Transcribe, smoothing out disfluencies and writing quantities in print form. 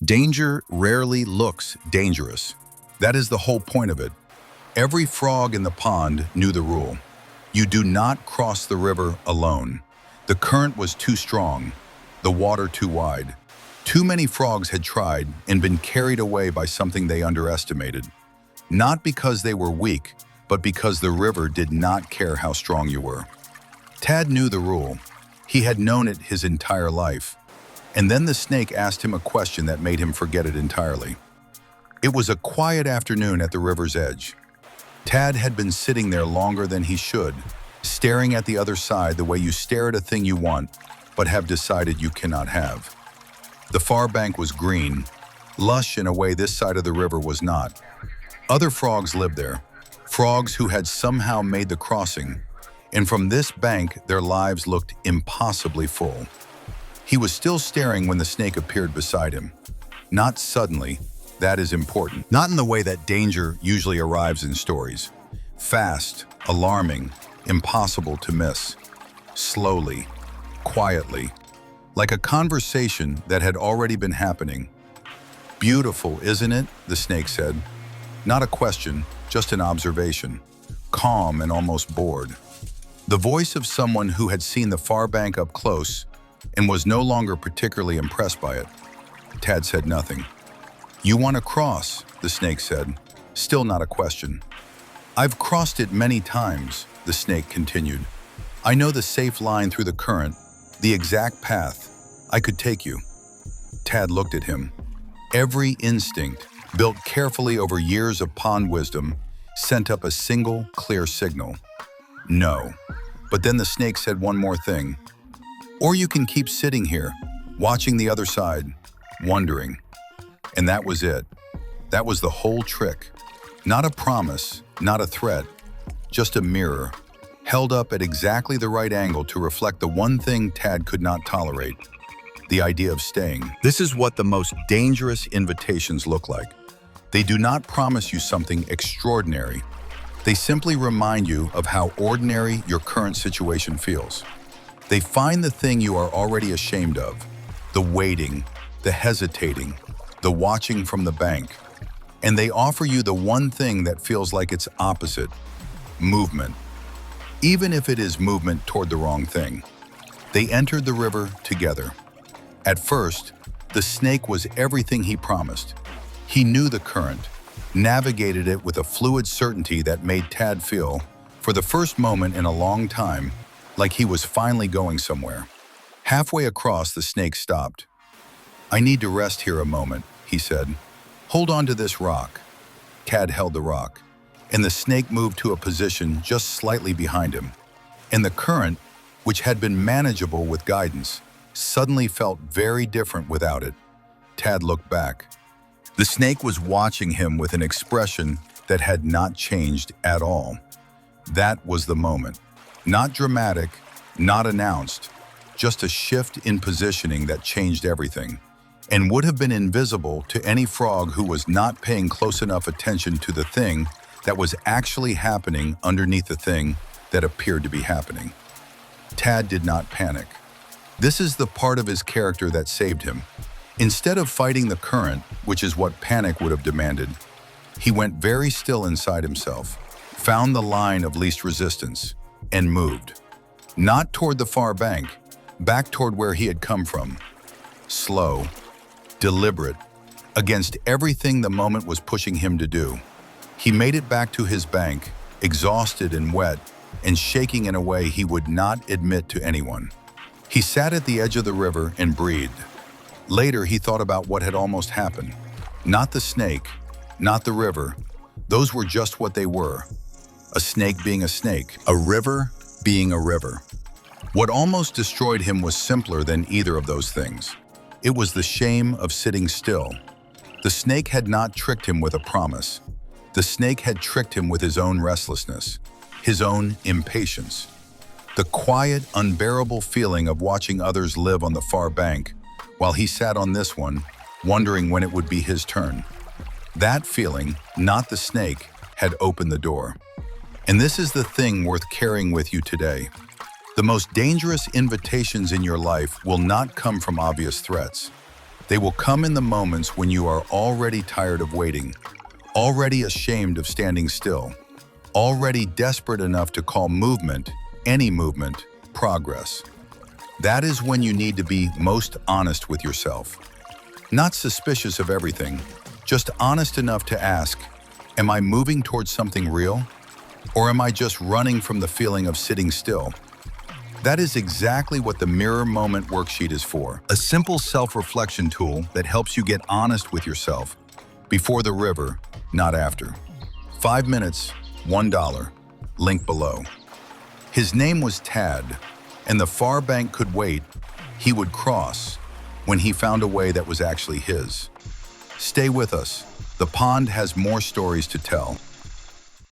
Danger rarely looks dangerous. That is the whole point of it. Every frog in the pond knew the rule. You do not cross the river alone. The current was too strong, the water too wide. Too many frogs had tried and been carried away by something they underestimated. Not because they were weak, but because the river did not care how strong you were. Tad knew the rule. He had known it his entire life. And then the snake asked him a question that made him forget it entirely. It was a quiet afternoon at the river's edge. Tad had been sitting there longer than he should, staring at the other side the way you stare at a thing you want, but have decided you cannot have. The far bank was green, lush in a way this side of the river was not. Other frogs lived there, frogs who had somehow made the crossing, and from this bank their lives looked impossibly full. He was still staring when the snake appeared beside him. Not suddenly, that is important. Not in the way that danger usually arrives in stories. Fast, alarming, impossible to miss. Slowly, quietly, like a conversation that had already been happening. "Beautiful, isn't it?" the snake said. Not a question, just an observation. Calm and almost bored. The voice of someone who had seen the far bank up close and was no longer particularly impressed by it. Tad said nothing. "You want to cross," the snake said. Still not a question. "I've crossed it many times," the snake continued. "I know the safe line through the current, the exact path. I could take you." Tad looked at him. Every instinct, built carefully over years of pond wisdom, sent up a single, clear signal. No. But then the snake said one more thing. "Or you can keep sitting here, watching the other side, wondering." And that was it. That was the whole trick. Not a promise, not a threat, just a mirror, held up at exactly the right angle to reflect the one thing Tad could not tolerate, the idea of staying. This is what the most dangerous invitations look like. They do not promise you something extraordinary. They simply remind you of how ordinary your current situation feels. They find the thing you are already ashamed of, the waiting, the hesitating, the watching from the bank, and they offer you the one thing that feels like its opposite, movement. Even if it is movement toward the wrong thing. They entered the river together. At first, the snake was everything he promised. He knew the current, navigated it with a fluid certainty that made Tad feel, for the first moment in a long time, like he was finally going somewhere. Halfway across, the snake stopped. "I need to rest here a moment," he said. "Hold on to this rock." Tad held the rock, and the snake moved to a position just slightly behind him. And the current, which had been manageable with guidance, suddenly felt very different without it. Tad looked back. The snake was watching him with an expression that had not changed at all. That was the moment. Not dramatic, not announced, just a shift in positioning that changed everything, and would have been invisible to any frog who was not paying close enough attention to the thing that was actually happening underneath the thing that appeared to be happening. Tad did not panic. This is the part of his character that saved him. Instead of fighting the current, which is what panic would have demanded, he went very still inside himself, found the line of least resistance, and moved. Not toward the far bank, back toward where he had come from. Slow, deliberate, against everything the moment was pushing him to do. He made it back to his bank, exhausted and wet, and shaking in a way he would not admit to anyone. He sat at the edge of the river and breathed. Later, he thought about what had almost happened. Not the snake, not the river. Those were just what they were. A snake being a snake, a river being a river. What almost destroyed him was simpler than either of those things. It was the shame of sitting still. The snake had not tricked him with a promise. The snake had tricked him with his own restlessness, his own impatience. The quiet, unbearable feeling of watching others live on the far bank, while he sat on this one, wondering when it would be his turn. That feeling, not the snake, had opened the door. And this is the thing worth carrying with you today. The most dangerous invitations in your life will not come from obvious threats. They will come in the moments when you are already tired of waiting, already ashamed of standing still, already desperate enough to call movement, any movement, progress. That is when you need to be most honest with yourself. Not suspicious of everything, just honest enough to ask, am I moving towards something real? Or am I just running from the feeling of sitting still? That is exactly what the Mirror Moment Worksheet is for. A simple self-reflection tool that helps you get honest with yourself. Before the river, not after. 5 minutes, $1. Link below. His name was Tad, and the far bank could wait. He would cross when he found a way that was actually his. Stay with us. The pond has more stories to tell.